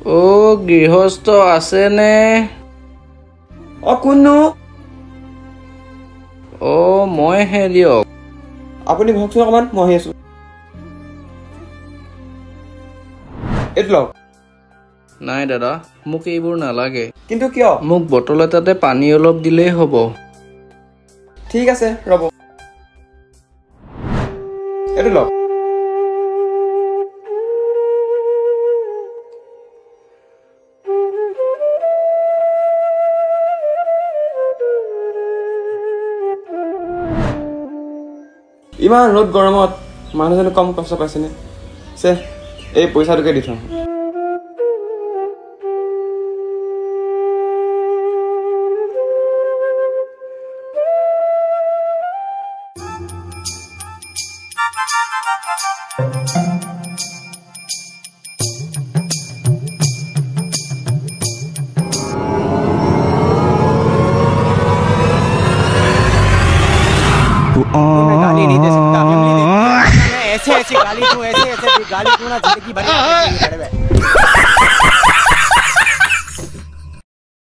ও গৃহস্থ আছে নে? কোননো? মই হে দিয়ক। আপুনি ভকচোন অকণমান, মই আহি আছো। এইটো লওক। নাই দাদা, মোক এইবোৰ নালাগে। কিন্তু কিয়? মোক বটল এটাতে পানী অলপ দিলেই হ'ব। ঠিক আছে ৰ'ব। এইটো লওক। ইমান ৰ'দ গৰমত মানুহজনে কম কষ্ট পাইছেনে? এই পইচাটোকে দি থওঁ। मैं गाली नहीं दे सकता। मैं ऐसे गाली दूं, ऐसे गाली दूं ना, जिंदगी भर याद रखेंगे।